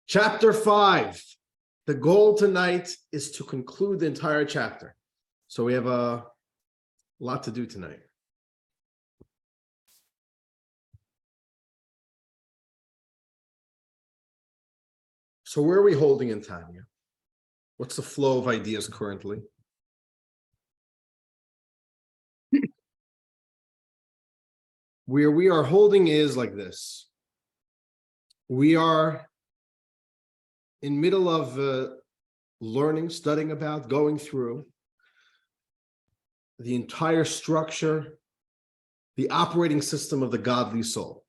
Chapter 5. The goal tonight is to conclude the entire chapter. So we have a lot to do tonight. So where are we holding in Tanya? What's the flow of ideas currently? Where we are holding is like this. We are in middle of learning, studying about, going through the entire structure, the operating system of the godly soul.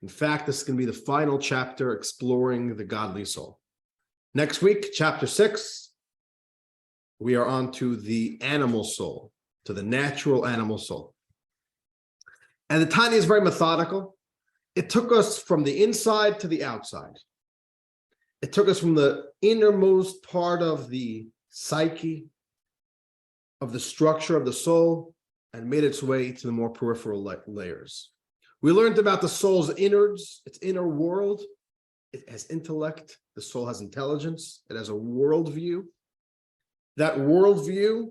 In fact, this is going to be the final chapter exploring the godly soul. Next week, chapter 6, we are on to the animal soul, to the natural animal soul. And the Tanya is very methodical. It took us from the inside to the outside. It took us from the innermost part of the psyche, of the structure of the soul, and made its way to the more peripheral layers. We learned about the soul's innards, its inner world. It has intellect. The soul has intelligence. It has a worldview. That worldview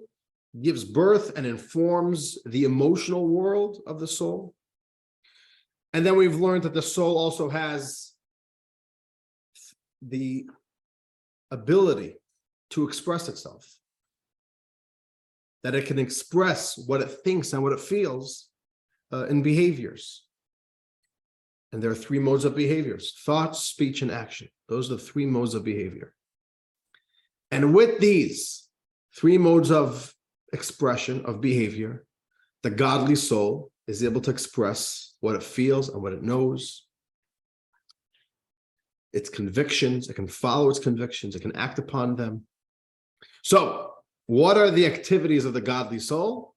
gives birth and informs the emotional world of the soul. And then we've learned that the soul also has the ability to express itself, that it can express what it thinks and what it feels in behaviors. And there are 3 modes of behaviors: thought, speech, and action. Those are the 3 modes of behavior. And with these 3 modes of expression, of behavior, the godly soul is able to express what it feels and what it knows, its convictions. It can follow its convictions. It can act upon them. So, what are the activities of the godly soul?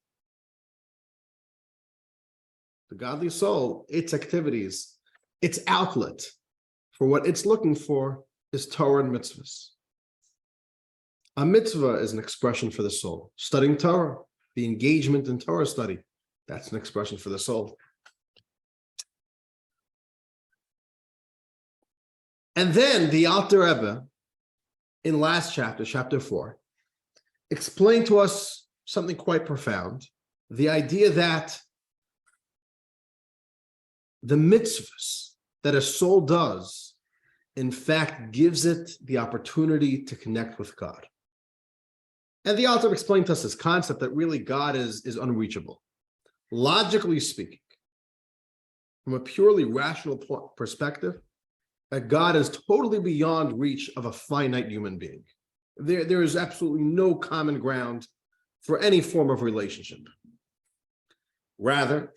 The godly soul, its activities, its outlet for what it's looking for is Torah and Mitzvos. A mitzvah is an expression for the soul. Studying Torah, the engagement in Torah study, that's an expression for the soul. And then the Alter Rebbe, in last chapter, chapter 4, explained to us something quite profound. The idea that the mitzvahs that a soul does, in fact, gives it the opportunity to connect with God. And the Alter explained to us this concept that really God is unreachable. Logically speaking, from a purely rational perspective, that God is totally beyond reach of a finite human being. There is absolutely no common ground for any form of relationship. Rather,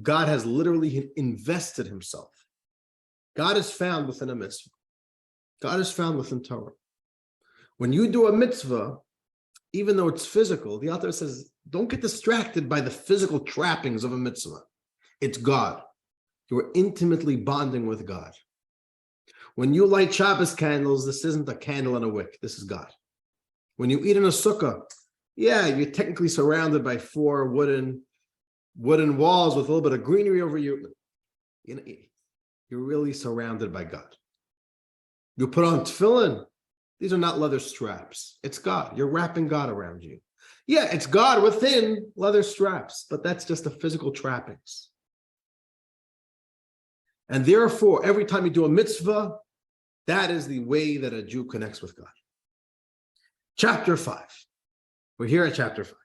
God has literally invested himself. God is found within a mitzvah. God is found within Torah. When you do a mitzvah, even though it's physical, the author says, don't get distracted by the physical trappings of a mitzvah. It's God. You are intimately bonding with God. When you light Shabbos candles, this isn't a candle and a wick. This is God. When you eat in a sukkah, yeah, you're technically surrounded by 4 wooden walls with a little bit of greenery over you. You're really surrounded by God. You put on tefillin. These are not leather straps. It's God. You're wrapping God around you. Yeah, it's God within leather straps, but that's just the physical trappings. And therefore, every time you do a mitzvah, that is the way that a Jew connects with God. Chapter 5. We're here at chapter 5.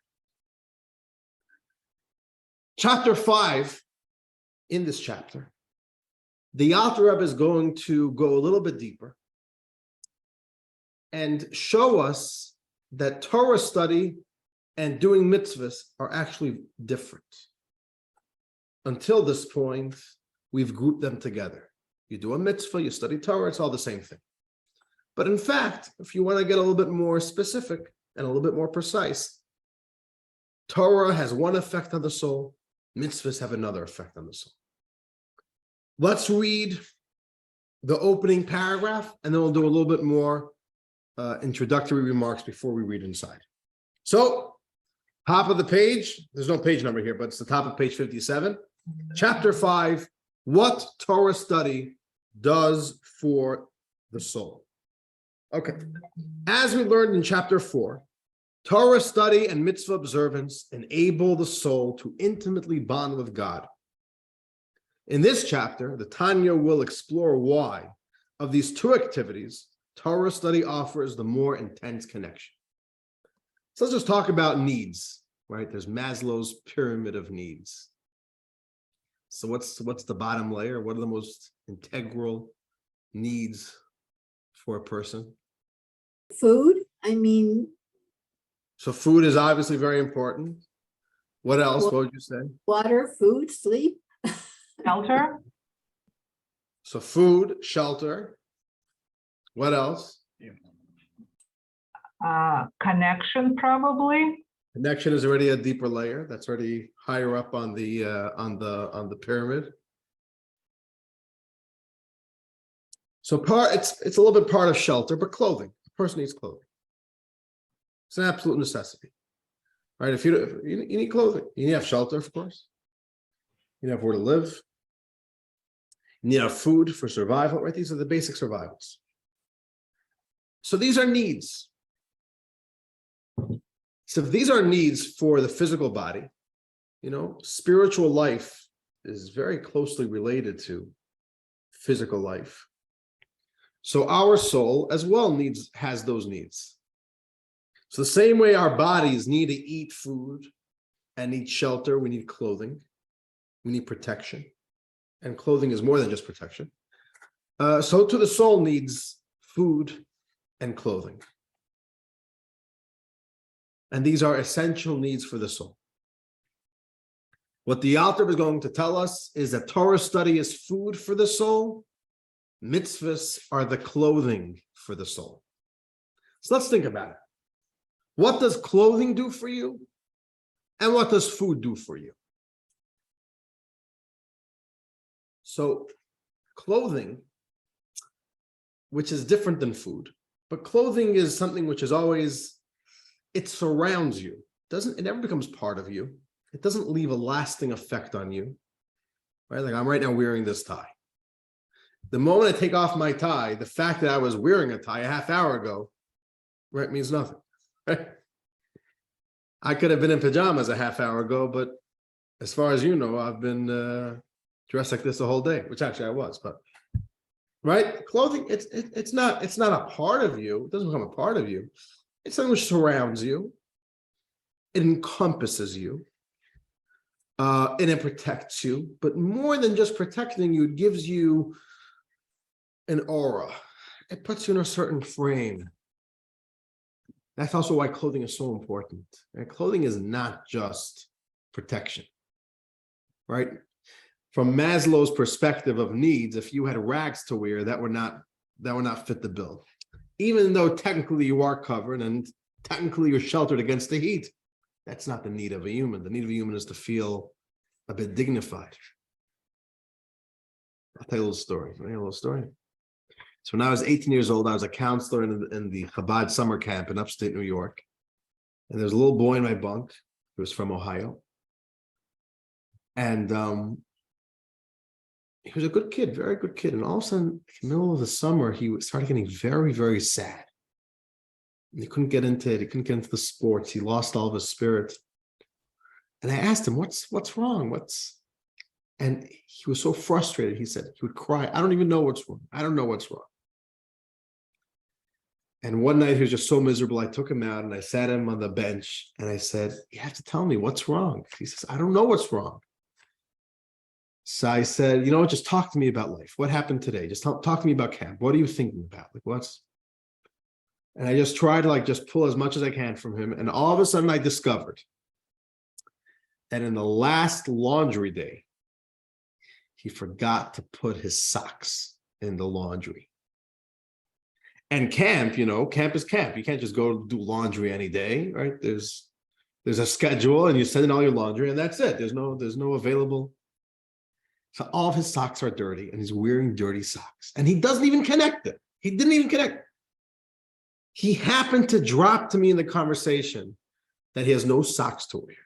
Chapter 5, in this chapter, the Alter Rebbe is going to go a little bit deeper and show us that Torah study and doing mitzvahs are actually different. Until this point, we've grouped them together. You do a mitzvah, you study Torah, it's all the same thing. But in fact, if you want to get a little bit more specific and a little bit more precise, Torah has one effect on the soul, mitzvahs have another effect on the soul. Let's read the opening paragraph, and then we'll do a little bit more introductory remarks before we read inside. So, top of the page, there's no page number here, but it's the top of page 57. Chapter 5, what Torah study does for the soul. Okay. As we learned in chapter 4, Torah study and mitzvah observance enable the soul to intimately bond with God. In this chapter, the Tanya will explore why, of these two activities, Torah study offers the more intense connection. So let's just talk about needs, right? There's Maslow's pyramid of needs. So what's the bottom layer? What are the most integral needs for a person? Food, So food is obviously very important. What else? What would you say? water, food, sleep. Shelter, So food, shelter. What else? connection, probably. Connection is already a deeper layer. That's already higher up on the pyramid. So it's a little bit part of shelter, but clothing. A person needs clothing. It's an absolute necessity, right? If you need clothing, you need to have shelter, of course. You need to have where to live. You need to have food for survival, right? These are the basic survivals. So these are needs. So if these are needs for the physical body, spiritual life is very closely related to physical life. So our soul as well has those needs. So the same way our bodies need to eat food and need shelter, we need clothing, we need protection. And clothing is more than just protection. So too the soul needs food and clothing. And these are essential needs for the soul. What the author is going to tell us is that Torah study is food for the soul. Mitzvos are the clothing for the soul. So let's think about it. What does clothing do for you? And what does food do for you? So clothing, which is different than food, but clothing is something which is always, it surrounds you. It never becomes part of you. It doesn't leave a lasting effect on you, right? Like I'm right now wearing this tie. The moment I take off my tie, the fact that I was wearing a tie a half hour ago, right, means nothing, right? I could have been in pajamas a half hour ago, but as far as you know, I've been dressed like this the whole day, which actually I was, but right? Clothing, it's not a part of you. It doesn't become a part of you. It's something which surrounds you. It encompasses you. And it protects you. But more than just protecting you, it gives you an aura. It puts you in a certain frame. That's also why clothing is so important. Right? Clothing is not just protection, right? From Maslow's perspective of needs, if you had rags to wear, that would not fit the bill. Even though technically you are covered and technically you're sheltered against the heat, that's not the need of a human. The need of a human is to feel a bit dignified. I'll tell you a little story. So when I was 18 years old, I was a counselor in the Chabad summer camp in upstate New York. And there was a little boy in my bunk who was from Ohio. And he was a good kid, very good kid. And all of a sudden, in the middle of the summer, he started getting very, very sad. And he couldn't get into it. He couldn't get into the sports. He lost all of his spirit. And I asked him, what's wrong? And he was so frustrated. He said, he would cry. I don't even know what's wrong. I don't know what's wrong. And one night he was just so miserable. I took him out and I sat him on the bench and I said, you have to tell me what's wrong. He says, I don't know what's wrong. So I said, just talk to me about life. What happened today? Just talk to me about camp. What are you thinking about? And I just tried to just pull as much as I can from him. And all of a sudden I discovered that in the last laundry day, he forgot to put his socks in the laundry. And camp is camp. You can't just go do laundry any day, right? There's a schedule and you send in all your laundry and that's it. There's no available. So all of his socks are dirty and he's wearing dirty socks and he doesn't even connect it. He didn't even connect. He happened to drop to me in the conversation that he has no socks to wear.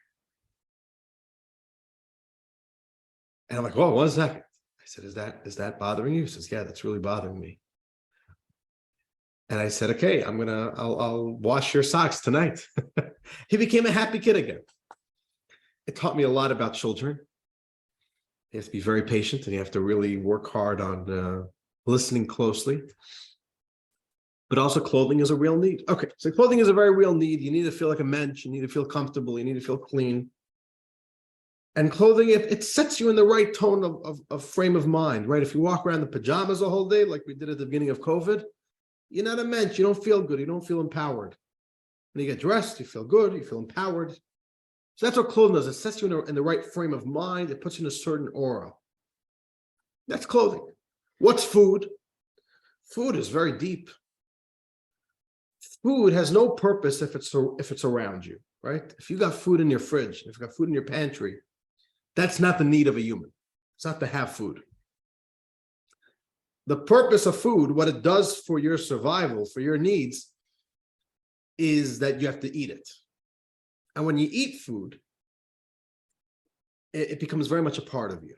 And I'm like, whoa, 1 second. I said, is that bothering you? He says, yeah, that's really bothering me. And I said, okay, I'll wash your socks tonight. He became a happy kid again. It taught me a lot about children. You have to be very patient and you have to really work hard on listening closely. But also clothing is a real need. Okay, so clothing is a very real need. You need to feel like a mensch. You need to feel comfortable. You need to feel clean. And clothing, it sets you in the right tone of frame of mind, right? If you walk around in pajamas the whole day, like we did at the beginning of COVID, you're not a mensch. You don't feel good. You don't feel empowered. When you get dressed, you feel good. You feel empowered. So that's what clothing does. It sets you in the right frame of mind. It puts you in a certain aura. That's clothing. What's food? Food is very deep. Food has no purpose if it's around you, right? If you got food in your fridge, if you got food in your pantry, that's not the need of a human. It's not to have food. The purpose of food, what it does for your survival, for your needs, is that you have to eat it. And when you eat food, it becomes very much a part of you.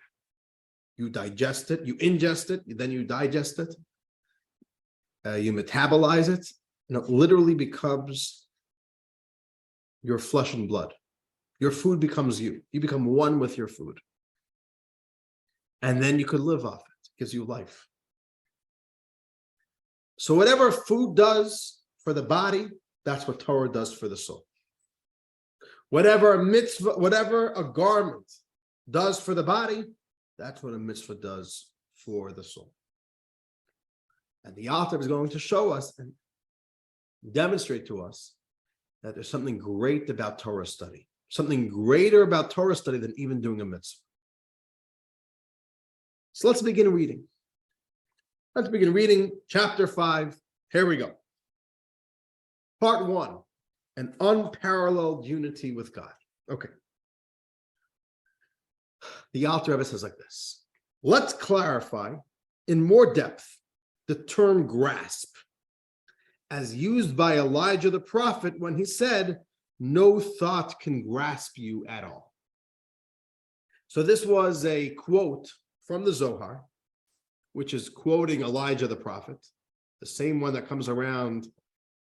You digest it, you ingest it, then you digest it, you metabolize it, and it literally becomes your flesh and blood. Your food becomes you. You become one with your food. And then you could live off it. It gives you life. So whatever food does for the body, that's what Torah does for the soul. Whatever a mitzvah, whatever a garment does for the body, that's what a mitzvah does for the soul. And the author is going to show us and demonstrate to us that there's something great about Torah study, something greater about Torah study than even doing a mitzvah. So let's begin reading. Let's begin reading chapter 5. Here we go. Part 1, an unparalleled unity with God. Okay. The Alter Rebbe says like this. Let's clarify in more depth the term grasp as used by Elijah the prophet when he said, no thought can grasp you at all. So this was a quote from the Zohar, which is quoting Elijah the prophet, the same one that comes around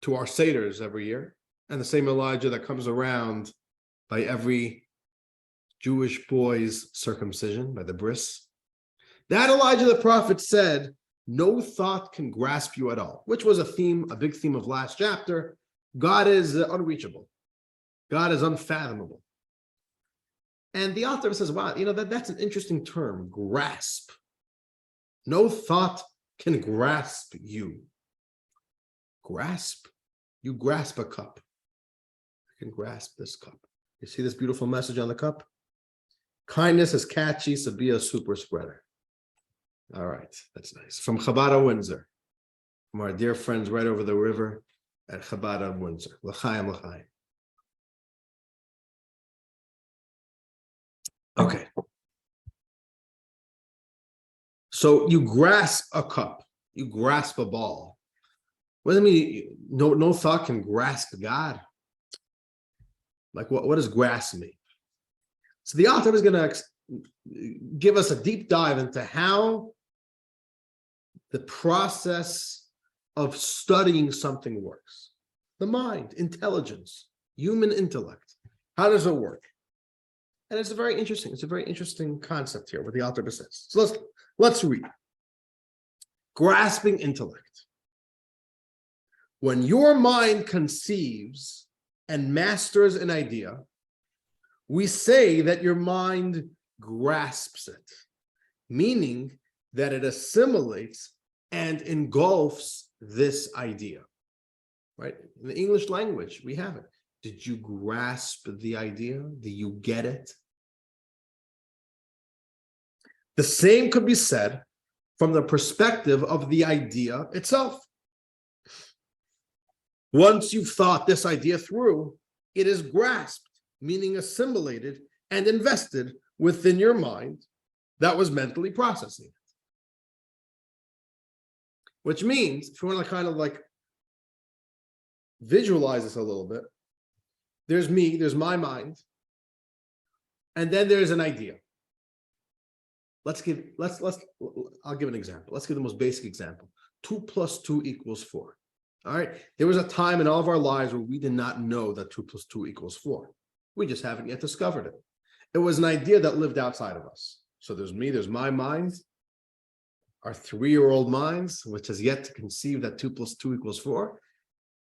to our Seders every year, and the same Elijah that comes around by every Jewish boy's circumcision, by the bris. That Elijah the prophet said, no thought can grasp you at all, which was a theme, a big theme of last chapter. God is unreachable. God is unfathomable. And the author says, wow, that's an interesting term, grasp. No thought can grasp you. Grasp? You grasp a cup. You can grasp this cup. You see this beautiful message on the cup? Kindness is catchy, so be a super spreader. All right, that's nice. From Chabad Windsor, from our dear friends right over the river at Chabad Windsor. L'chaim, l'chaim. Okay. So you grasp a cup, you grasp a ball. What does it mean? No thought can grasp God. Like what does grasp mean? So the author is going to give us a deep dive into how the process of studying something works. The mind, intelligence, human intellect. How does it work? And it's a very interesting concept here, what the author says. So let's read. Grasping intellect. When your mind conceives and masters an idea, we say that your mind grasps it, meaning that it assimilates and engulfs this idea, right? In the English language, we have it. Did you grasp the idea? Do you get it? The same could be said from the perspective of the idea itself. Once you've thought this idea through, it is grasped, meaning assimilated and invested within your mind that was mentally processing it. Which means, if you want to kind of like visualize this a little bit, there's me, there's my mind, and then there's an idea. I'll give an example. Let's give the most basic example. 2 + 2 = 4. All right. There was a time in all of our lives where we did not know that 2 + 2 = 4. We just haven't yet discovered it. It was an idea that lived outside of us. So there's me, there's my mind, our 3-year-old minds, which has yet to conceive that 2 + 2 = 4.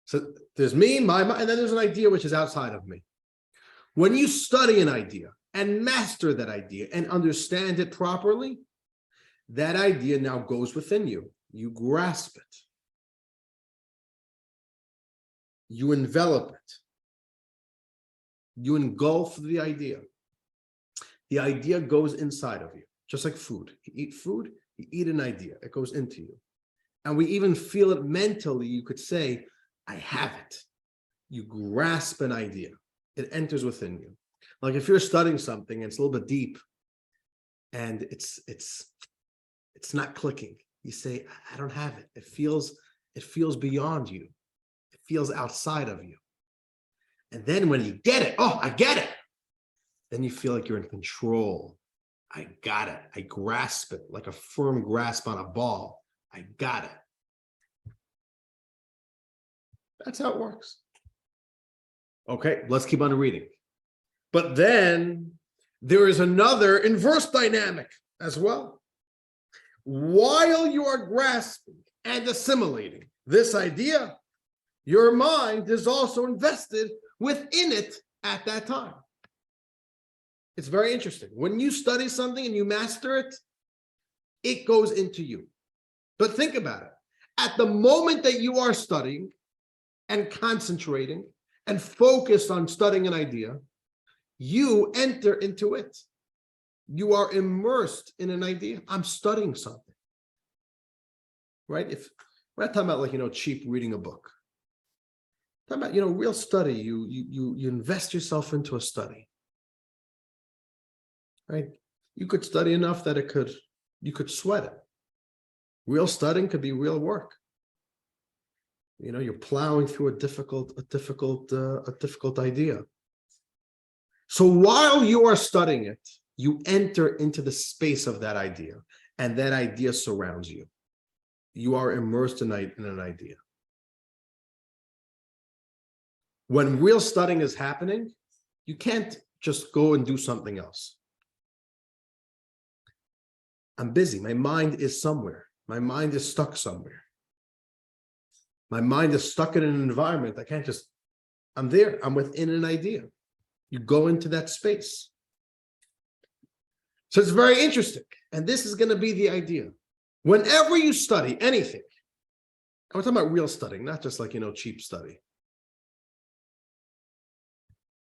So there's me, my mind, and then there's an idea which is outside of me. When you study an idea and master that idea and understand it properly, that idea now goes within you. You grasp it. You envelop it. You engulf the idea. The idea goes inside of you, just like food. You eat food, you eat an idea. It goes into you. And we even feel it mentally. You could say, I have it. You grasp an idea. It enters within you. Like if you're studying something and it's a little bit deep and it's not clicking, you say, I don't have it. It feels beyond you. It feels outside of you. And then when you get it, oh, I get it. Then you feel like you're in control. I got it. I grasp it like a firm grasp on a ball. I got it. That's how it works. Okay, let's keep on reading. But then there is another inverse dynamic as well. While you are grasping and assimilating this idea, your mind is also invested within it at that time. It's very interesting. When you study something and you master it, it goes into you. But think about it. At the moment that you are studying and concentrating and focused on studying an idea, you enter into it. You are immersed in an idea. I'm studying something. Right? If we're not talking about like, cheap reading a book. Talking about, real study. You invest yourself into a study. Right? You could study enough that you could sweat it. Real studying could be real work. You're plowing through a difficult idea. So while you are studying it, you enter into the space of that idea, and that idea surrounds you. You are immersed in an idea. When real studying is happening, you can't just go and do something else. I'm busy. My mind is somewhere. My mind is stuck somewhere. My mind is stuck in an environment. I can't just, I'm there. I'm within an idea. You go into that space. So it's very interesting. And this is going to be the idea. Whenever you study anything, I'm talking about real studying, not just like, cheap study.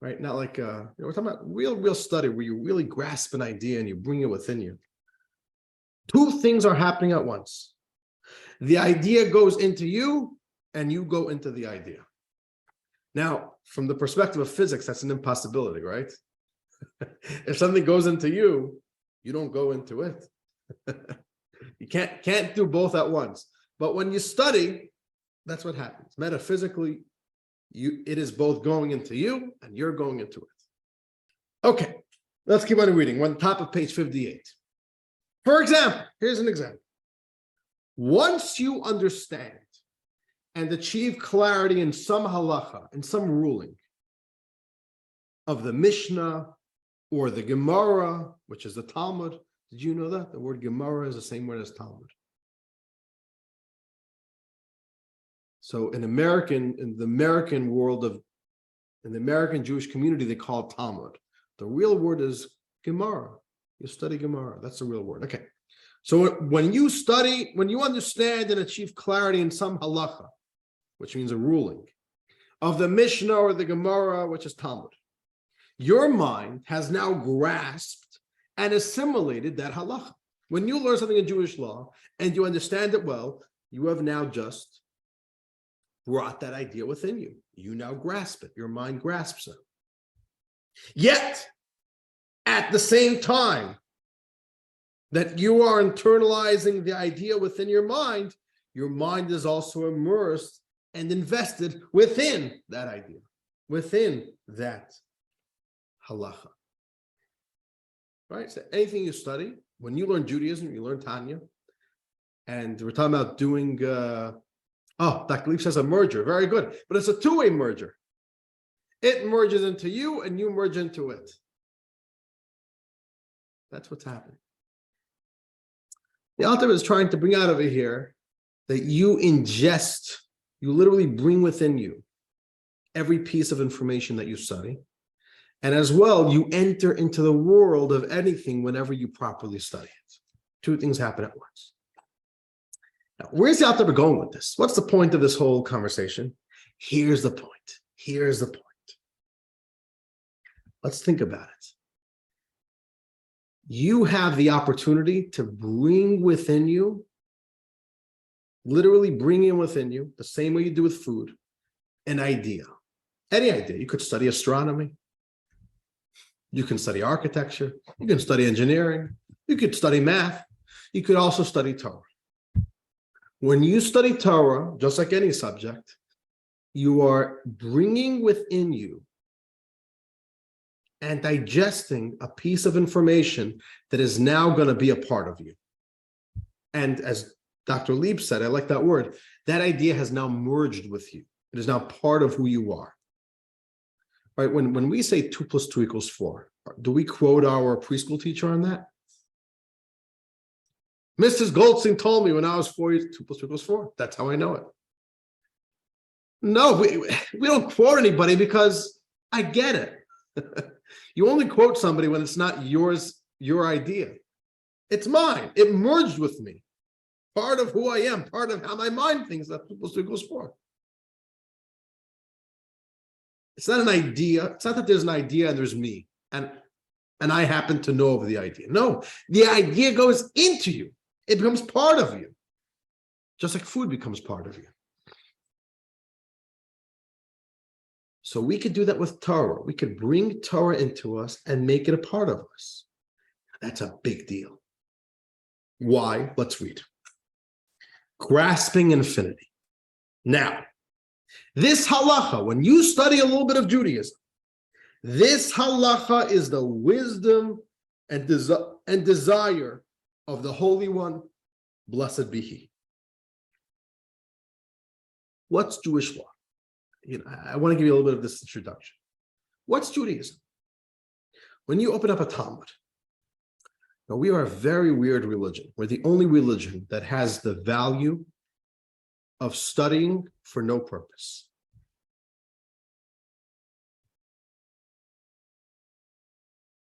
Right? Not like, we're talking about real study where you really grasp an idea and you bring it within you. Two things are happening at once. The idea goes into you and you go into the idea. Now, from the perspective of physics, that's an impossibility, right? If something goes into you, you don't go into it. You can't do both at once. But when you study, that's what happens. Metaphysically, it is both going into you and you're going into it. Okay, let's keep on reading. We're on top of page 58. For example, here's an example. Once you understand and achieve clarity in some halacha, in some ruling of the Mishnah or the Gemara, which is the Talmud. Did you know that? The word Gemara is the same word as Talmud. So in the American Jewish community, they call it Talmud. The real word is Gemara. You study Gemara. That's the real word. Okay. So when you understand and achieve clarity in some halacha, which means a ruling, of the Mishnah or the Gemara, which is Talmud, your mind has now grasped and assimilated that halacha. When you learn something in Jewish law and you understand it well, you have now just brought that idea within you. You now grasp it. Your mind grasps it. Yet, at the same time that you are internalizing the idea within your mind is also immersed and invested within that idea, within that halacha. Right? So anything you study, when you learn Judaism, you learn Tanya, and we're talking about doing Oh, Dr. Leaf says a merger. Very good. But it's a two-way merger. It merges into you and you merge into it. That's what's happening. The author is trying to bring out over here that you ingest, you literally bring within you every piece of information that you study. And as well, you enter into the world of anything whenever you properly study it. Two things happen at once. Now, where's the author going with this? What's the point of this whole conversation? Here's the point. Here's the point. Let's think about it. You have the opportunity to bring within you, literally bring in within you, the same way you do with food, an idea. Any idea. You could study astronomy. You can study architecture. You can study engineering. You could study math. You could also study Torah. When you study Torah, just like any subject, you are bringing within you and digesting a piece of information that is now going to be a part of you. And as Dr. Lieb said, I like that word, that idea has now merged with you. It is now part of who you are. Right? When we say 2 + 2 = 4, do we quote our preschool teacher on that? Mrs. Goldstein told me when I was 4 years, 2 + 2 = 4. That's how I know it. No, we don't quote anybody because I get it. You only quote somebody when it's not yours, your idea. It's mine. It merged with me. Part of who I am, part of how my mind thinks that 2 + 2 = 4. It's not an idea. It's not that there's an idea and there's me, and I happen to know of the idea. No, the idea goes into you. It becomes part of you, just like food becomes part of you. So we could do that with Torah. We could bring Torah into us and make it a part of us. That's a big deal. Why? Let's read. Grasping infinity. Now, this halacha, when you study a little bit of Judaism, this halacha is the wisdom and desire of the Holy One, blessed be He. What's Jewish law? I want to give you a little bit of this introduction. What's Judaism? When you open up a Talmud, now we are a very weird religion. We're the only religion that has the value of studying for no purpose.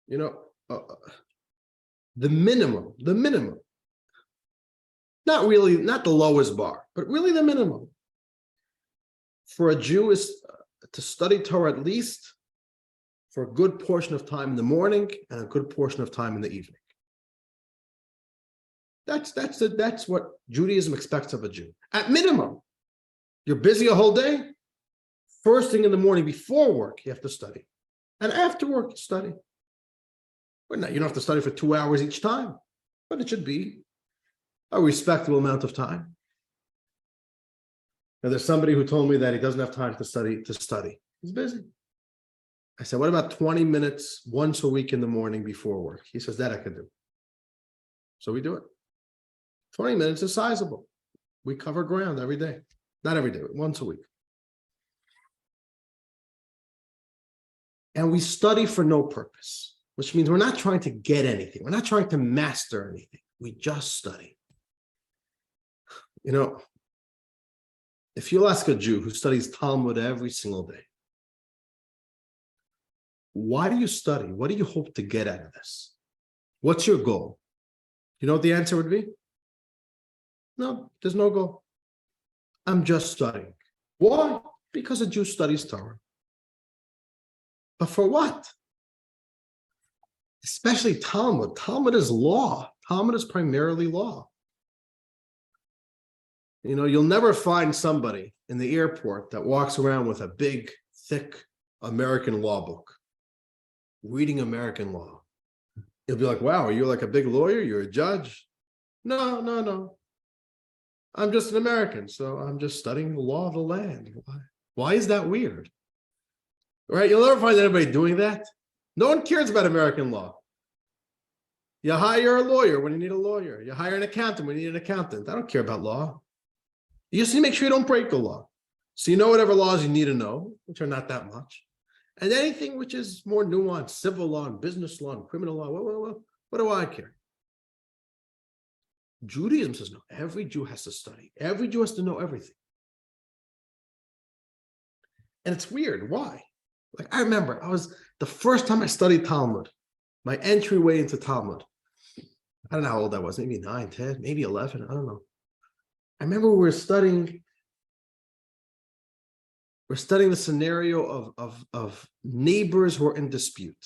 The minimum, not the lowest bar, but really the minimum for a Jew is to study Torah at least for a good portion of time in the morning and a good portion of time in the evening. That's what Judaism expects of a Jew. At minimum, you're busy a whole day. First thing in the morning before work, you have to study. And after work, you study. Well, now, you don't have to study for 2 hours each time, but it should be a respectable amount of time. Now, there's somebody who told me that he doesn't have time to study. He's busy. I said, what about 20 minutes once a week in the morning before work? He says, that I can do. So we do it. 20 minutes is sizable. We cover ground every day. Not every day, but once a week. And we study for no purpose, which means we're not trying to get anything. We're not trying to master anything. We just study. If you'll ask a Jew who studies Talmud every single day, why do you study? What do you hope to get out of this? What's your goal? You know what the answer would be? No, there's no goal. I'm just studying. Why? Because a Jew studies Torah. But for what? Especially Talmud. Talmud is law. Talmud is primarily law. You'll never find somebody in the airport that walks around with a big, thick American law book, reading American law. You'll be like, wow, are you like a big lawyer? You're a judge? No. I'm just an American, so I'm just studying the law of the land. Why is that weird? Right? You'll never find anybody doing that. No one cares about American law. You hire a lawyer when you need a lawyer. You hire an accountant when you need an accountant. I don't care about law. You just need to make sure you don't break the law. So you know whatever laws you need to know, which are not that much. And anything which is more nuanced, civil law and business law and criminal law, well, what do I care? Judaism says no, every Jew has to study. Every Jew has to know everything. And it's weird. Why? Like, I remember the first time I studied Talmud, my entryway into Talmud. I don't know how old I was, maybe 9, 10, maybe 11, I don't know. I remember we were studying the scenario of neighbors who are in dispute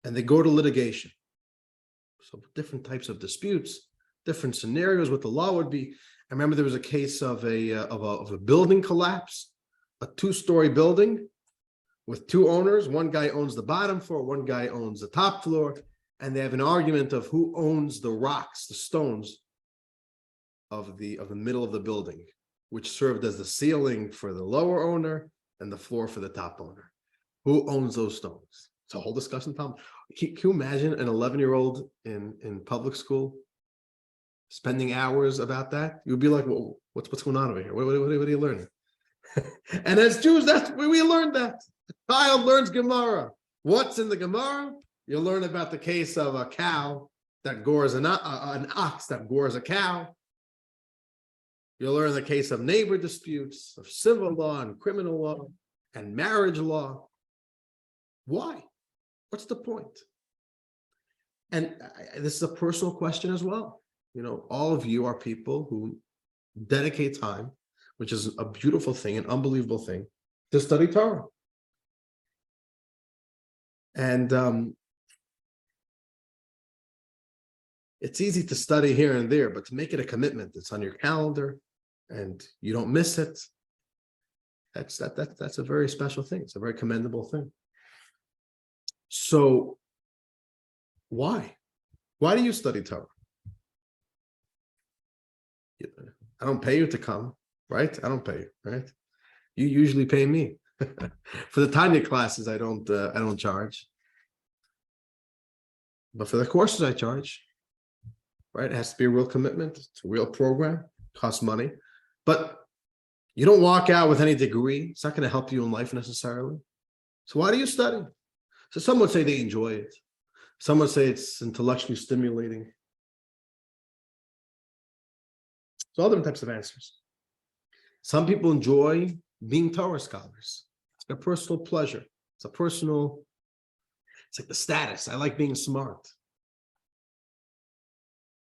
and they go to litigation. So different types of disputes, different scenarios, what the law would be. I remember there was a case of a building collapse, a 2-story building with 2 owners. One guy owns the bottom floor, one guy owns the top floor, and they have an argument of who owns the rocks, the stones of the middle of the building, which served as the ceiling for the lower owner and the floor for the top owner. Who owns those stones? It's a whole discussion. Can you imagine an 11-year-old in public school spending hours about that? You'd be like, well, what's going on over here? What are you learning? And as Jews, that's where we learned that. The child learns Gemara. What's in the Gemara? You learn about the case of a cow that gores an ox that gores a cow. You'll learn the case of neighbor disputes, of civil law and criminal law and marriage law. Why? What's the point? And this is a personal question as well. You know, all of you are people who dedicate time, which is a beautiful thing, an unbelievable thing, to study Torah. And it's easy to study here and there, but to make it a commitment, it's on your calendar and you don't miss it. That's a very special thing. It's a very commendable thing. So why? Why do you study Torah? I don't pay you to come, right? I don't pay you, right? You usually pay me. For the Tanya classes, I don't charge. But for the courses, I charge. Right? It has to be a real commitment. It's a real program. It costs money. But you don't walk out with any degree. It's not going to help you in life necessarily. So why do you study? So some would say they enjoy it. Some would say it's intellectually stimulating. So other types of answers. Some people enjoy being Torah scholars. It's a personal pleasure. It's like the status. I like being smart.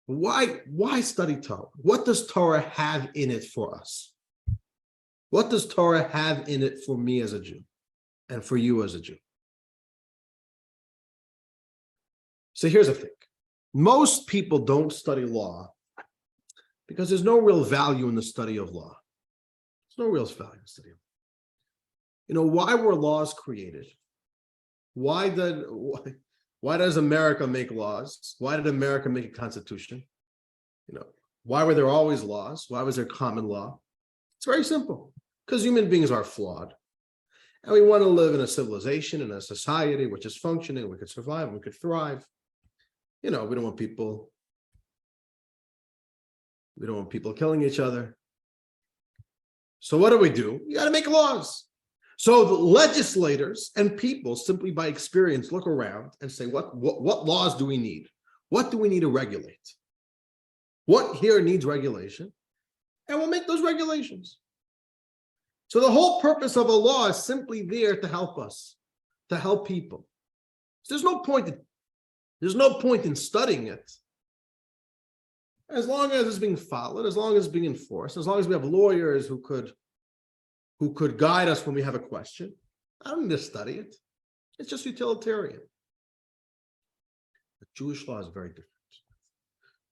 Why study Torah? What does Torah have in it for us? What does Torah have in it for me as a Jew and for you as a Jew? So here's the thing. Most people don't study law because there's no real value in the study of law. There's no real value in study of law. You know, why were laws created? Why does America make laws? Why did America make a constitution? You know, why were there always laws? Why was there common law? It's very simple. Because human beings are flawed. And we want to live in a civilization, in a society which is functioning, we could survive, we could thrive. You know, we don't want people killing each other. So what do? You got to make laws. So the legislators and people, simply by experience, look around and say, what laws do we need? What do we need to regulate? What here needs regulation? And we'll make those regulations. So the whole purpose of a law is simply there to help us, to help people. So there's no point in studying it. As long as it's being followed, as long as it's being enforced, as long as we have lawyers who could guide us when we have a question. I don't need to study it. It's just utilitarian. But Jewish law is very different.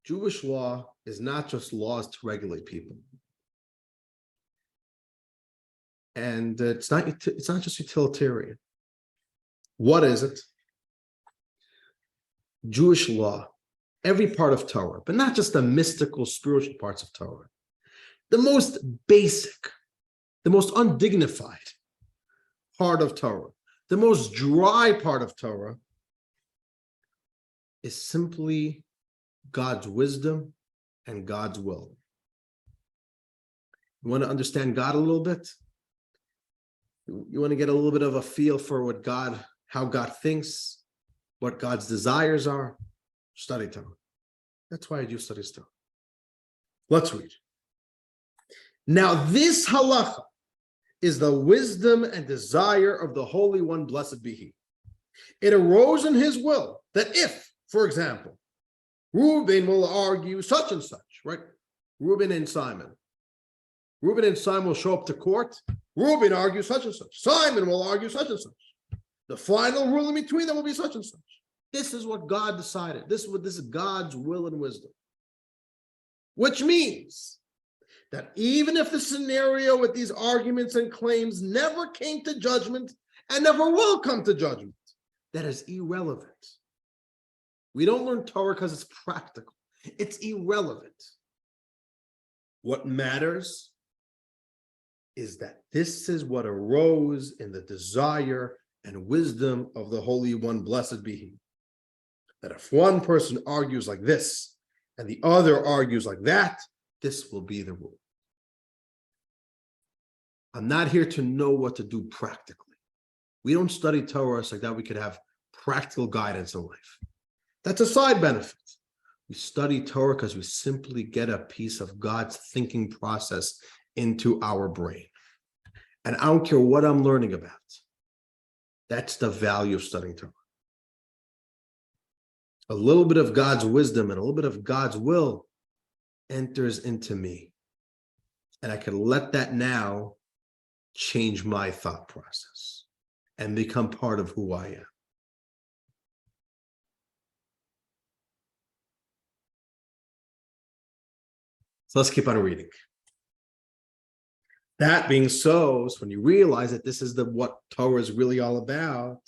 Jewish law is not just laws to regulate people. And it's not just utilitarian. What is it? Jewish law, every part of Torah, but not just the mystical, spiritual parts of Torah. The most basic, the most undignified part of Torah, the most dry part of Torah is simply God's wisdom and God's will. You want to understand God a little bit? You want to get a little bit of a feel for how God thinks, what God's desires are? Study Torah. That's why I do study Torah. Let's read. Now, this halacha is the wisdom and desire of the Holy One, blessed be He. It arose in His will that if, for example, Reuben will argue such and such, right? Reuben and Simon will show up to court. Reuben argues such and such. Simon will argue such and such. The final ruling between them will be such and such. This is what God decided. This is God's will and wisdom. Which means that even if the scenario with these arguments and claims never came to judgment and never will come to judgment, that is irrelevant. We don't learn Torah because it's practical. It's irrelevant. What matters is that this is what arose in the desire and wisdom of the Holy One, blessed be He. That if one person argues like this and the other argues like that, this will be the rule. I'm not here to know what to do practically. We don't study Torah so that we could have practical guidance in life. That's a side benefit. We study Torah because we simply get a piece of God's thinking process into our brain. And I don't care what I'm learning about. That's the value of studying Torah. A little bit of God's wisdom and a little bit of God's will enters into me. And I can let that now change my thought process and become part of who I am. So let's keep on reading. That being so when you realize that this is what Torah is really all about,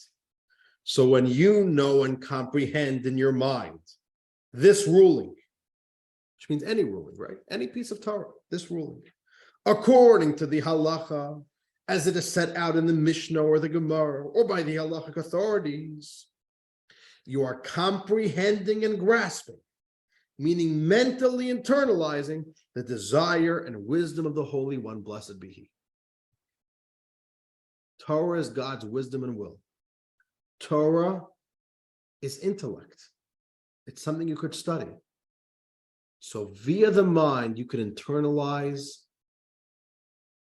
so when you know and comprehend in your mind this ruling, which means any ruling, right? Any piece of Torah, this ruling, according to the halacha, as it is set out in the Mishnah or the Gemara, or by the halachic authorities, you are comprehending and grasping, meaning mentally internalizing the desire and wisdom of the Holy One, blessed be He. Torah is God's wisdom and will. Torah is intellect. It's something you could study. So via the mind, you could internalize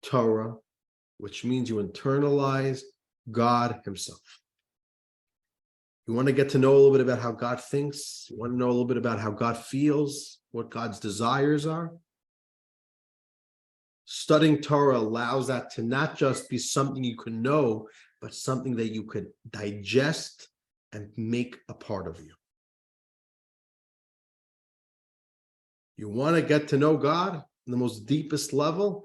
Torah, which means you internalize God Himself. You want to get to know a little bit about how God thinks? You want to know a little bit about how God feels, what God's desires are? Studying Torah allows that to not just be something you can know, but something that you could digest and make a part of you. You want to get to know God on the most deepest level,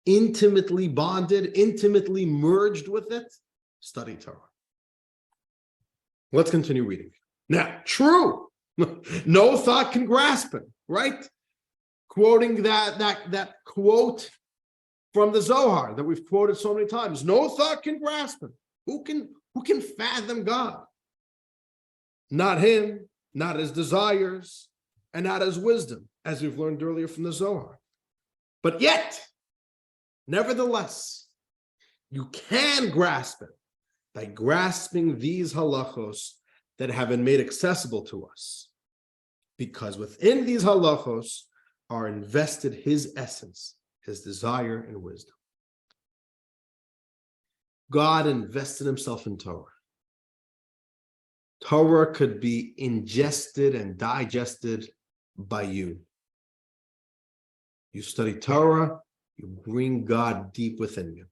intimately bonded, intimately merged with it? Study Torah. Let's continue reading. Now, true, no thought can grasp it, right? Quoting that quote from the Zohar that we've quoted so many times. No thought can grasp him. Who can fathom God? Not Him, not His desires, and not His wisdom, as we've learned earlier from the Zohar. But yet, nevertheless, you can grasp it by grasping these halachos that have been made accessible to us. Because within these halachos are invested His essence, His desire and wisdom. God invested Himself in Torah. Torah could be ingested and digested by you. You study Torah, you bring God deep within you.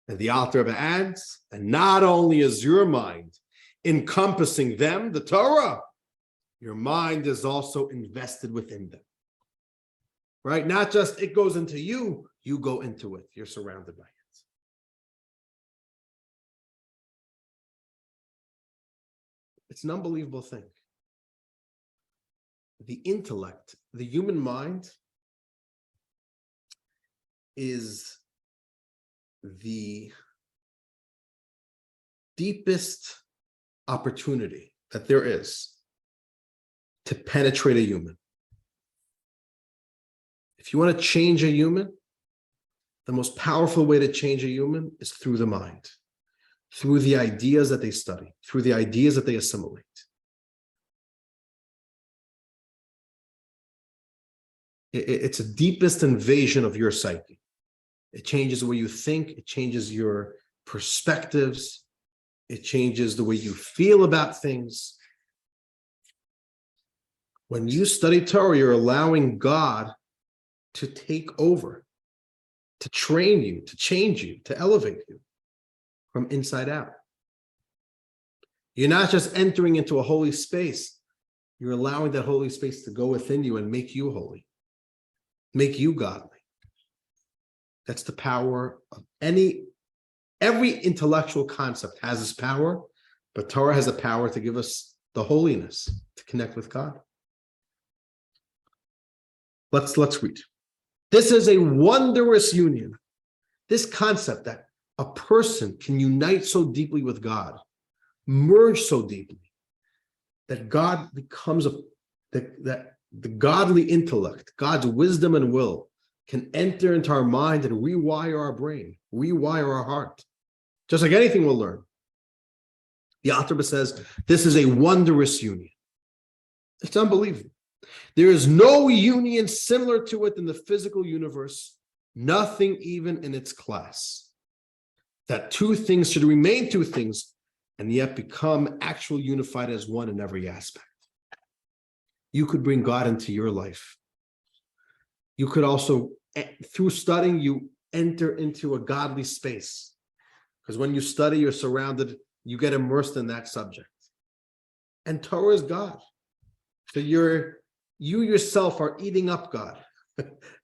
And the Alter Rebbe adds, and not only is your mind encompassing them, the Torah, your mind is also invested within them. Right? Not just it goes into you, you go into it. You're surrounded by it. It's an unbelievable thing. The intellect, the human mind, is the deepest opportunity that there is to penetrate a human. If you want to change a human, the most powerful way to change a human is through the mind, through the ideas that they study, through the ideas that they assimilate. It's a deepest invasion of your psyche. It changes the way you think. It changes your perspectives. It changes the way you feel about things. When you study Torah, you're allowing God to take over, to train you, to change you, to elevate you from inside out. You're not just entering into a holy space. You're allowing that holy space to go within you and make you holy, make you godly. That's the power of every intellectual concept has this power, but Torah has the power to give us the holiness to connect with God. Let's read. This is a wondrous union. This concept that a person can unite so deeply with God, merge so deeply, that God becomes that the godly intellect, God's wisdom and will can enter into our mind and rewire our brain, rewire our heart, just like anything we'll learn. The Alter says, this is a wondrous union. It's unbelievable. There is no union similar to it in the physical universe, nothing even in its class. That two things should remain two things and yet become actually unified as one in every aspect. You could bring God into your life. You could also, through studying, you enter into a godly space. Because when you study, you're surrounded, you get immersed in that subject. And Torah is God. So you yourself are eating up God.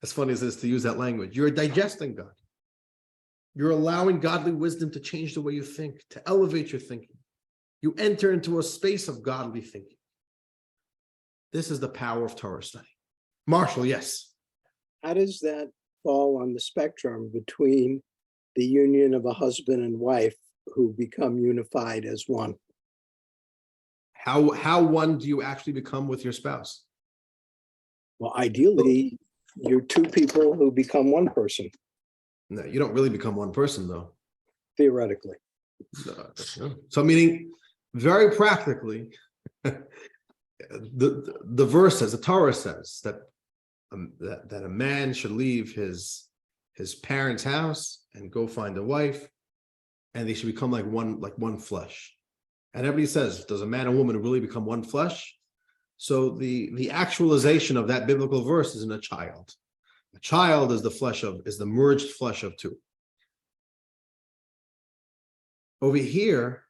As funny as it is to use that language. You're digesting God. You're allowing godly wisdom to change the way you think, to elevate your thinking. You enter into a space of godly thinking. This is the power of Torah study. Marshall, yes. How does that fall on the spectrum between the union of a husband and wife who become unified as one? How one do you actually become with your spouse? Well, ideally, you're two people who become one person, No, you don't really become one person, though. theoretically. No. So, meaning, very practically, the verse says, the Torah says that a man should leave his parents' house and go find a wife, and they should become like one flesh. And everybody says, does a man and woman really become one flesh? So the actualization of that biblical verse is in a child. A child is the merged flesh of two. Over here,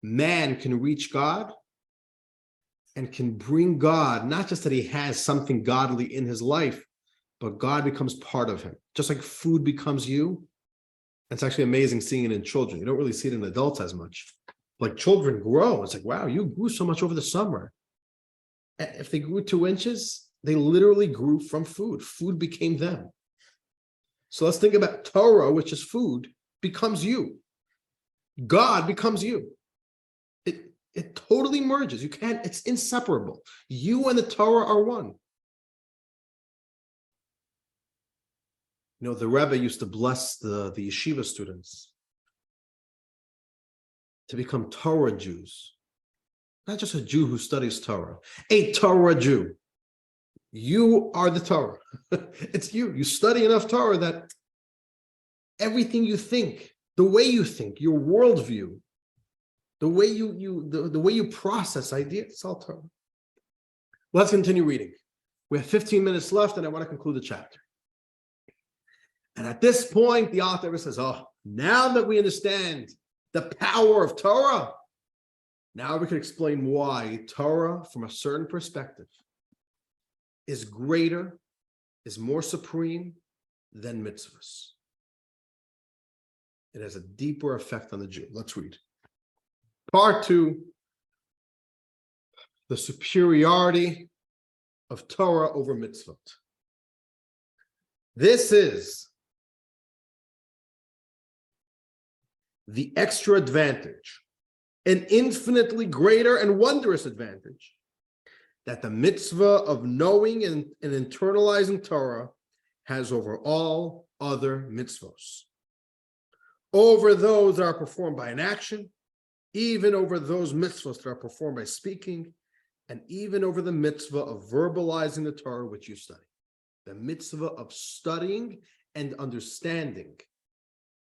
man can reach God and can bring God, not just that he has something godly in his life, but God becomes part of him. Just like food becomes you. It's actually amazing seeing it in children. You don't really see it in adults as much. Like children grow. It's like, wow, you grew so much over the summer. If they grew 2 inches, they literally grew from food. Food became them. So let's think about Torah, which is food, becomes you. God becomes you. It totally merges. You can't, it's inseparable. You and the Torah are one. You know, the Rebbe used to bless the yeshiva students to become Torah Jews. Not just a Jew who studies Torah, a Torah Jew. You are the Torah. It's you. You study enough Torah that everything you think, the way you think, your worldview, the way you process ideas, it's all Torah. Let's continue reading. We have 15 minutes left, and I want to conclude the chapter. And at this point, the author says, oh, now that we understand the power of Torah, now we can explain why Torah, from a certain perspective, is greater, is more supreme than mitzvos. It has a deeper effect on the Jew. Let's read. Part 2, the superiority of Torah over mitzvot. This is the extra advantage, an infinitely greater and wondrous advantage, that the mitzvah of knowing and internalizing Torah has over all other mitzvos, over those that are performed by an action, even over those mitzvos that are performed by speaking, and even over the mitzvah of verbalizing the Torah which you study. The mitzvah of studying and understanding,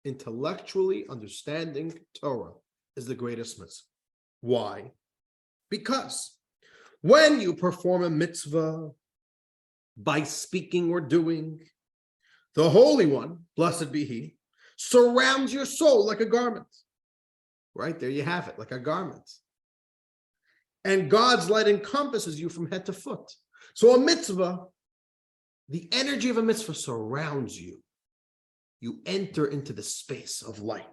intellectually understanding Torah is the greatest mitzvah. Why? Because when you perform a mitzvah by speaking or doing, the Holy One, blessed be He, surrounds your soul like a garment. Right there you have it, like a garment. And God's light encompasses you from head to foot. So a mitzvah, the energy of a mitzvah surrounds you. You enter into the space of light.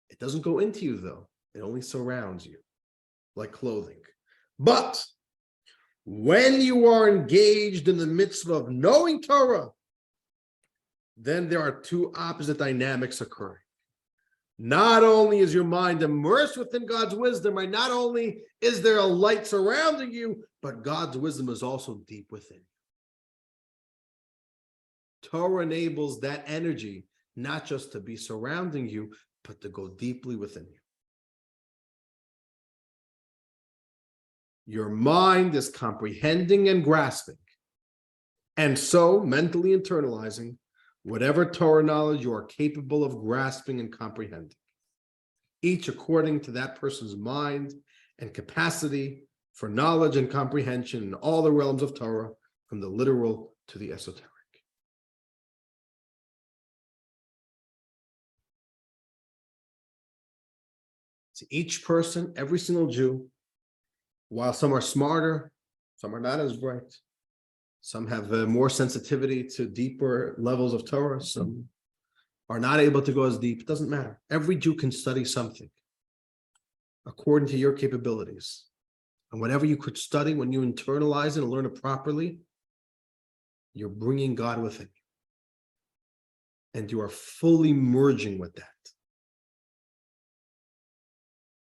It doesn't go into you, though. It only surrounds you, like clothing. But when you are engaged in the mitzvah of knowing Torah, then there are two opposite dynamics occurring. Not only is your mind immersed within God's wisdom, right? Not only is there a light surrounding you, but God's wisdom is also deep within you. Torah enables that energy not just to be surrounding you, but to go deeply within you. Your mind is comprehending and grasping, and so mentally internalizing whatever Torah knowledge you are capable of grasping and comprehending, each according to that person's mind and capacity for knowledge and comprehension in all the realms of Torah, from the literal to the esoteric. So each person, every single Jew, while some are smarter, some are not as bright, some have more sensitivity to deeper levels of Torah, some are not able to go as deep. It doesn't matter. Every Jew can study something according to your capabilities. And whatever you could study, when you internalize it and learn it properly, you're bringing God within you. And you are fully merging with that.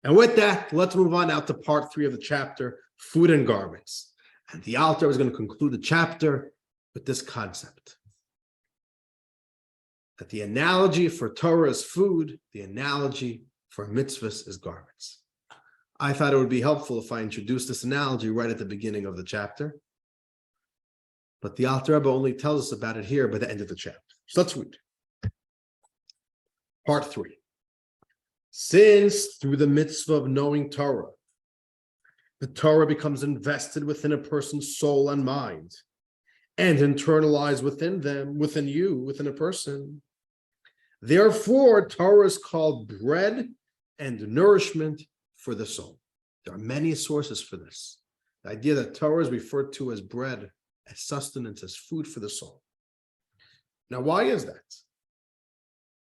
And with that, let's move on now to part 3 of the chapter, food and garments. And the Alter is going to conclude the chapter with this concept, that the analogy for Torah is food, the analogy for mitzvahs is garments. I thought it would be helpful if I introduced this analogy right at the beginning of the chapter, but the Alter Rebbe only tells us about it here by the end of the chapter. So let's read. Part 3. Since through the mitzvah of knowing Torah, the Torah becomes invested within a person's soul and mind, and internalized within them, within you, within a person. Therefore, Torah is called bread and nourishment for the soul. There are many sources for this. The idea that Torah is referred to as bread, as sustenance, as food for the soul. Now, why is that?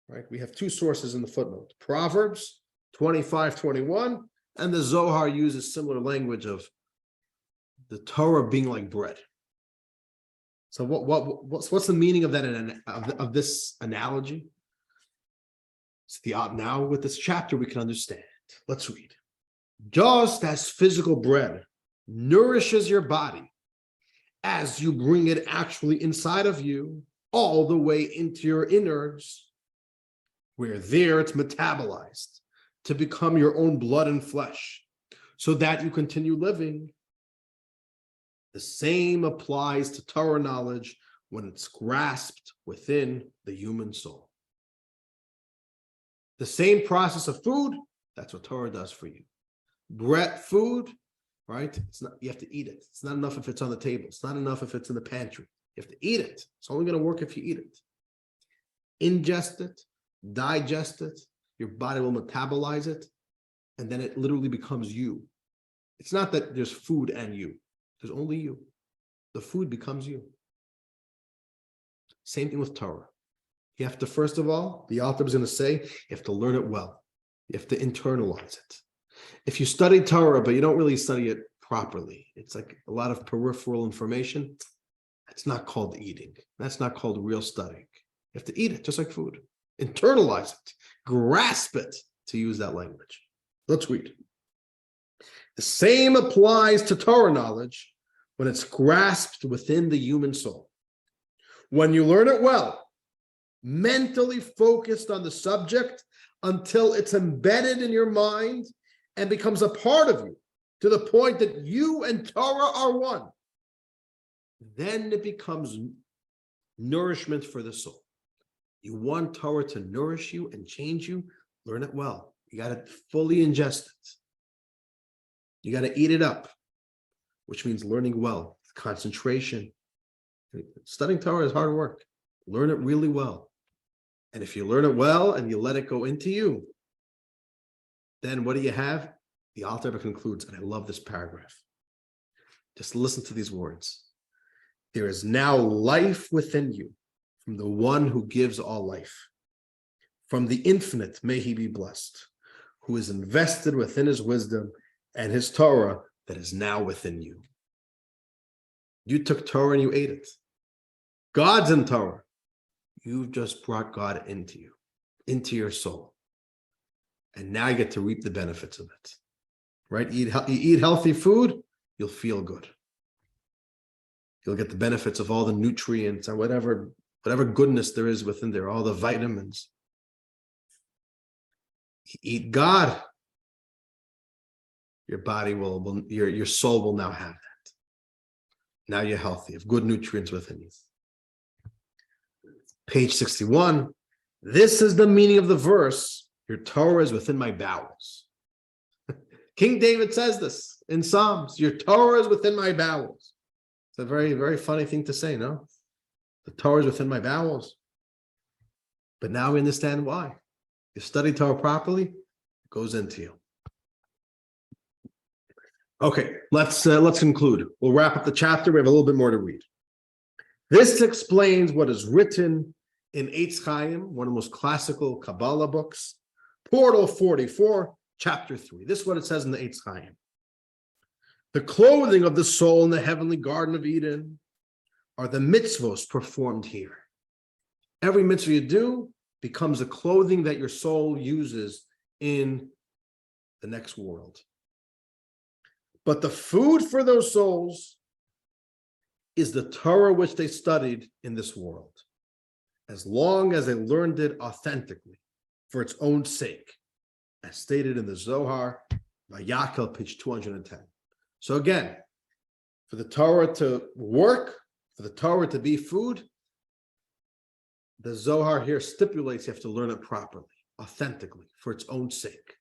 Right? We have 2 sources in the footnote. Proverbs 25:21, and the Zohar uses similar language of the Torah being like bread. So what's the meaning of that of this analogy? So now with this chapter we can understand. Let's read. Just as physical bread nourishes your body as you bring it actually inside of you, all the way into your innards, where there it's metabolized to become your own blood and flesh, so that you continue living. The same applies to Torah knowledge when it's grasped within the human soul. The same process of food, that's what Torah does for you. Bread, food, right? It's not, you have to eat it. It's not enough if it's on the table. It's not enough if it's in the pantry. You have to eat it. It's only going to work if you eat it. Ingest it, digest it, your body will metabolize it, and then it literally becomes you. It's not that there's food and you. There's only you. The food becomes you. Same thing with Torah. You have to, first of all, the author is going to say, you have to learn it well. You have to internalize it. If you study Torah, but you don't really study it properly, it's like a lot of peripheral information. It's not called eating. That's not called real studying. You have to eat it, just like food. Internalize it. Grasp it, to use that language. Let's read. The same applies to Torah knowledge when it's grasped within the human soul. When you learn it well, mentally focused on the subject until it's embedded in your mind and becomes a part of you to the point that you and Torah are one, then it becomes nourishment for the soul. You want Torah to nourish you and change you, learn it well. You got to fully ingest it. You got to eat it up, which means learning well, concentration. Studying Torah is hard work. Learn it really well. And if you learn it well and you let it go into you, then what do you have? The Alter Rebbe concludes, and I love this paragraph. Just listen to these words. There is now life within you from the one who gives all life. From the infinite, may he be blessed, who is invested within his wisdom and his Torah that is now within you. You took Torah and you ate it. God's in Torah. You've just brought God into you, into your soul. And now you get to reap the benefits of it. Right? You eat healthy food, you'll feel good. You'll get the benefits of all the nutrients and whatever goodness there is within there, all the vitamins. You eat God, your body your soul will now have that. Now you're healthy, you have good nutrients within you. Page 61, this is the meaning of the verse, your Torah is within my bowels. King David says this in Psalms, your Torah is within my bowels. It's a very, very funny thing to say, no? The Torah is within my bowels. But now we understand why. You study Torah properly, it goes into you. Okay, let's conclude. We'll wrap up the chapter. We have a little bit more to read. This explains what is written in Eitz Chaim, one of the most classical Kabbalah books, Portal 44, Chapter 3. This is what it says in the Eitz Chaim. The clothing of the soul in the heavenly Garden of Eden are the mitzvos performed here. Every mitzvah you do becomes a clothing that your soul uses in the next world. But the food for those souls is the Torah which they studied in this world, as long as they learned it authentically for its own sake, as stated in the Zohar by Yaakov, page 210. So again, for the Torah to work, for the Torah to be food, the Zohar here stipulates you have to learn it properly, authentically, for its own sake.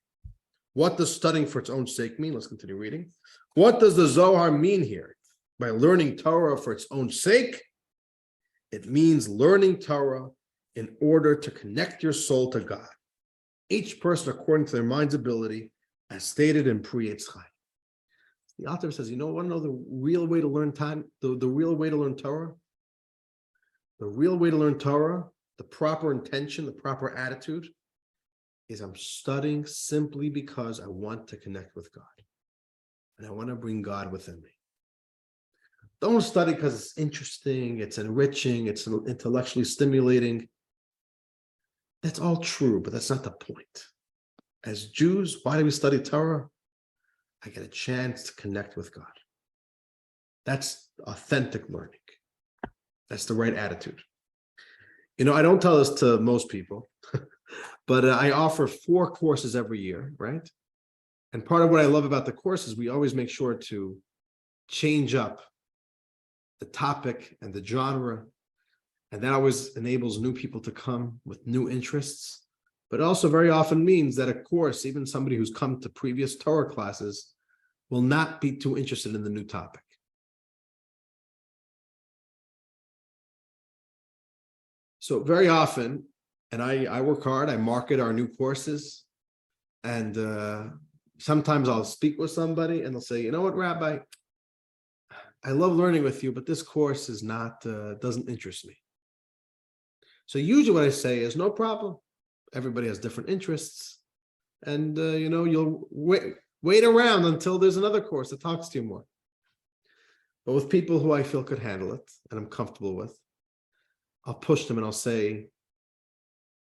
What does studying for its own sake mean? Let's continue reading. What does the Zohar mean here? By learning Torah for its own sake, it means learning Torah in order to connect your soul to God. Each person according to their mind's ability, as stated in Pri Eitz Chaim. The author says, you know, want to know the real way to learn the real way to learn Torah? The real way to learn Torah, the proper intention, the proper attitude, is I'm studying simply because I want to connect with God. And I want to bring God within me. Don't study because it's interesting, it's enriching, it's intellectually stimulating. That's all true, but that's not the point. As Jews, why do we study Torah? I get a chance to connect with God. That's authentic learning. That's the right attitude. You know, I don't tell this to most people, but I offer 4 courses every year, right? And part of what I love about the courses, we always make sure to change up the topic and the genre. And that always enables new people to come with new interests. But it also very often means that a course, even somebody who's come to previous Torah classes, will not be too interested in the new topic. So very often, and I work hard, I market our new courses, and sometimes I'll speak with somebody and they'll say, you know what, Rabbi, I love learning with you, but this course is not, doesn't interest me. So usually what I say is, no problem. Everybody has different interests. And, you know, you'll wait around until there's another course that talks to you more. But with people who I feel could handle it and I'm comfortable with, I'll push them and I'll say,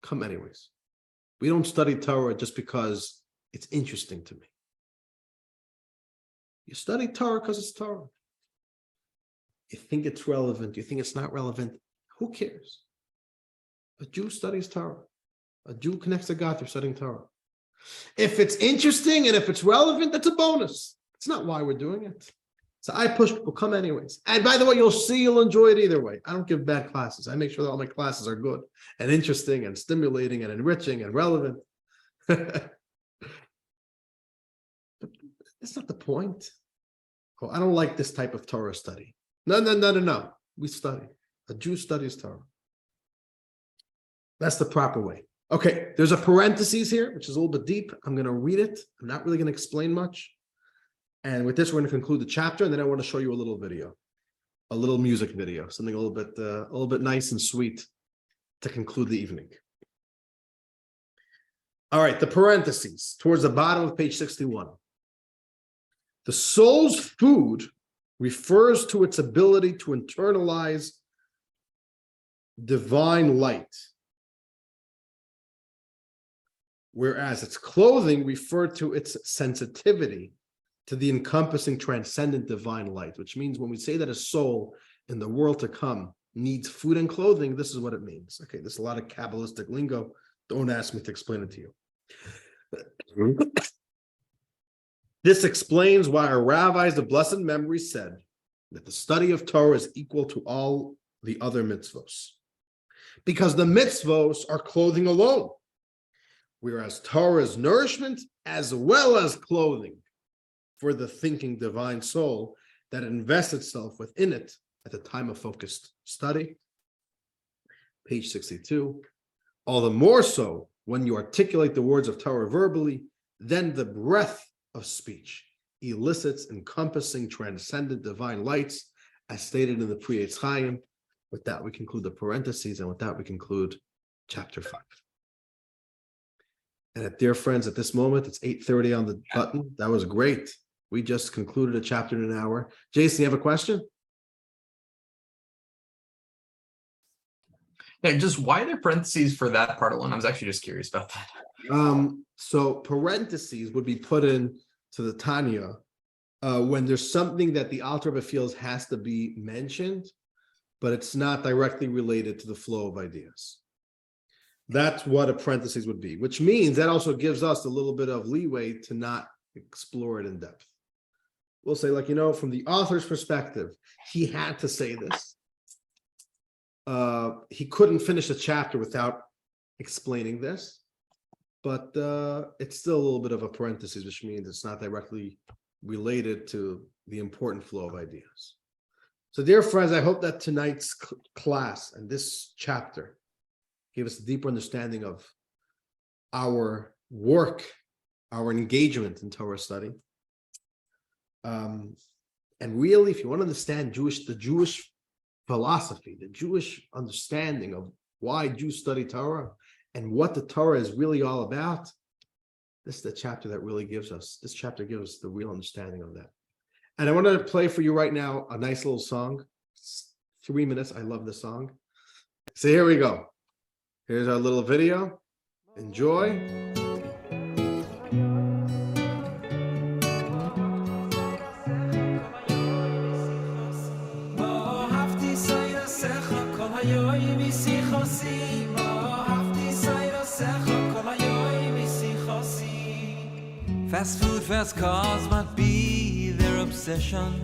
come anyways. We don't study Torah just because it's interesting to me. You study Torah because it's Torah. You think it's relevant, you think it's not relevant, Who cares? A Jew studies Torah. A Jew connects to God through studying Torah. If it's interesting and if it's relevant, that's a bonus. It's not why we're doing it. So I push people, come anyways. And by the way, you'll enjoy it either way. I don't give bad classes. I make sure that all my classes are good and interesting and stimulating and enriching and relevant. But that's not the point. Oh, I don't like this type of Torah study. No. We study. A Jew studies Torah. That's the proper way. Okay, there's a parenthesis here, which is a little bit deep. I'm going to read it. I'm not really going to explain much. And with this, we're going to conclude the chapter, and then I want to show you a little video, a little music video, something a little bit nice and sweet to conclude the evening. All right, the parentheses towards the bottom of page 61. The soul's food refers to its ability to internalize divine light, whereas its clothing referred to its sensitivity to the encompassing transcendent divine light, which means when we say that a soul in the world to come needs food and clothing, this is what it means. Okay, there's a lot of Kabbalistic lingo. Don't ask me to explain it to you. This explains why our rabbis of blessed memory said that the study of Torah is equal to all the other mitzvos, because the mitzvos are clothing alone, whereas Torah is nourishment as well as clothing for the thinking divine soul that invests itself within it at the time of focused study. Page 62. All the more so when you articulate the words of Torah verbally, then the breath of speech elicits encompassing transcendent divine lights, as stated in the Pri Etz Chaim. With that, we conclude the parentheses, and with that, we conclude chapter 5. And dear friends, at this moment, it's 8:30 on the button. That was great. We just concluded a chapter in an hour. Jason, you have a question? Yeah, just why are there parentheses for that part alone? I was actually just curious about that. So parentheses would be put in to the Tanya when there's something that the Alter Rebbe feels has to be mentioned, but it's not directly related to the flow of ideas. That's what a parentheses would be, which means that also gives us a little bit of leeway to not explore it in depth. We'll say, like, from the author's perspective, he had to say this. He couldn't finish a chapter without explaining this, but it's still a little bit of a parenthesis, which means it's not directly related to the important flow of ideas. So, dear friends, I hope that tonight's class and this chapter gave us a deeper understanding of our work, our engagement in Torah study. And really, if you want to understand the Jewish philosophy, the Jewish understanding of why Jews study Torah and what the Torah is really all about, this is the chapter that really gives us the real understanding of that. And I want to play for you right now a nice little song. It's 3 minutes. I love this song. So here we go. Here's our little video. Enjoy. Fast food, fast cars might be their obsession,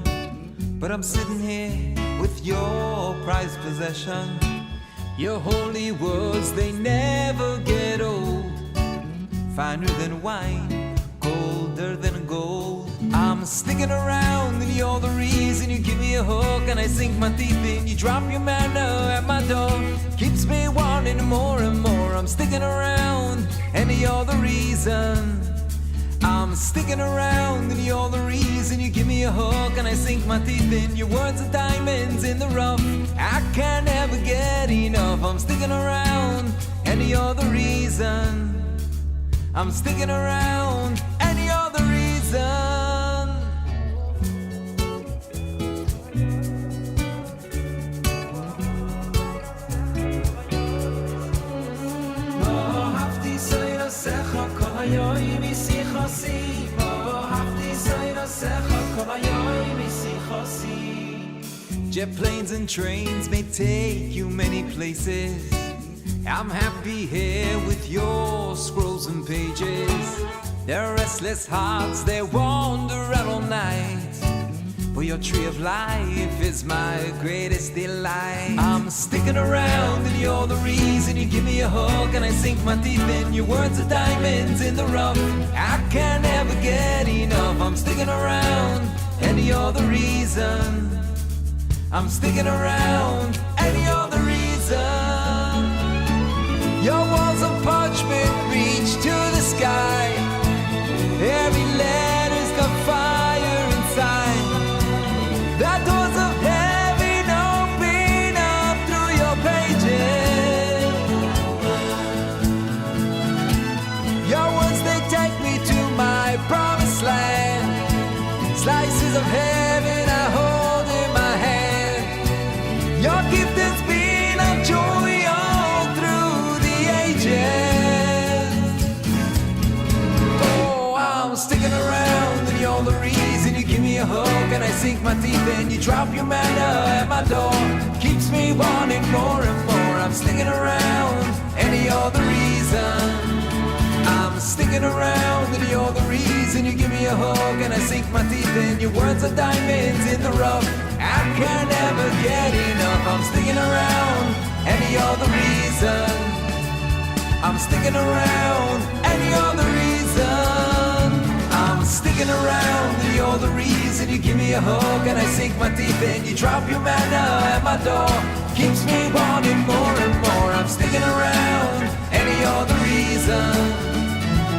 but I'm sitting here with your prized possession. Your holy words, they never get old. Finer than wine, colder than gold. I'm sticking around and you're the reason. You give me a hook and I sink my teeth in. You drop your manna at my door, keeps me wanting more and more. I'm sticking around and you're the reason. I'm sticking around and you're the reason. You give me a hook and I sink my teeth in. Your words are diamonds in the rough. I can never get enough. I'm sticking around and you're the reason. I'm sticking around and you're the reason. Jet planes and trains may take you many places. I'm happy here with your scrolls and pages. Their restless hearts, they wander out all night. But your tree of life is my greatest delight. I'm sticking around and you're the reason. You give me a hug and I sink my teeth in. Your words are diamonds in the rough. I can never get enough. I'm sticking around and you're the reason. I'm sticking around and you're the reason. Your walls of parchment reach to the sky. Every letter's got fire inside. The doors of heaven open up through your pages. Your words, they take me to my promised land. Slices of heaven I hold in my hand. Your gift has been of joy all through the ages. Oh, I'm sticking around and you're the reason. You give me a hug and I sink my teeth in. You drop your manna at my door. Keeps me wanting more and more. I'm sticking around and you're the reason. I'm sticking around and you're the reason. You give me a hug and I sink my teeth in. Your words are diamonds in the rough. I can never get enough. I'm sticking around and you're the reason. I'm sticking around and you're the reason. I'm sticking around and you're the reason. You give me a hug and I sink my teeth in. You drop your manna at my door. Keeps me wanting more and more. I'm sticking around and you're the reason.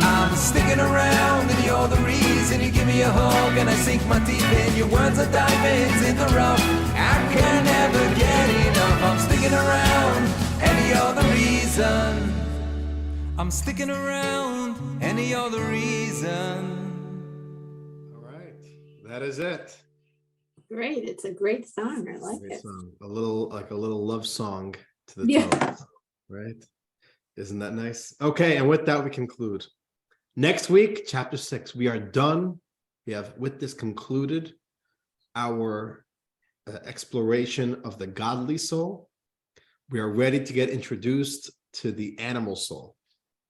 I'm sticking around and you're the reason. You give me a hug and I sink my teeth in. Your words are diamonds in the rough. I can never get enough. I'm sticking around and you're the reason. I'm sticking around and you're the reason. All right, that is it. Great. It's a great song. I like Great it. song. A little love song to the Yeah. tones, right? Isn't that nice? Okay, and with that we conclude. Next week, chapter 6, we are done. We have with this concluded our exploration of the godly soul. We are ready to get introduced to the animal soul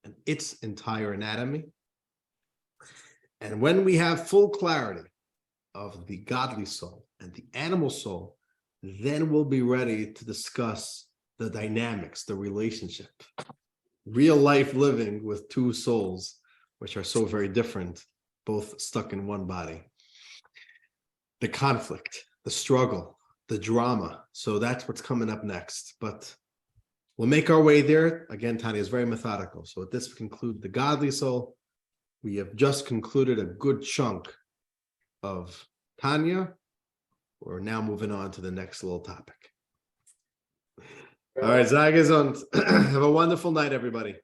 and its entire anatomy. And when we have full clarity of the godly soul and the animal soul, then we'll be ready to discuss the dynamics, the relationship, real life living with two souls, which are so very different, both stuck in one body. The conflict, the struggle, the drama. So that's what's coming up next. But we'll make our way there. Again, Tanya is very methodical. So with this, we conclude the godly soul. We have just concluded a good chunk of Tanya. We're now moving on to the next little topic. All right, Zagazont. Have a wonderful night, everybody.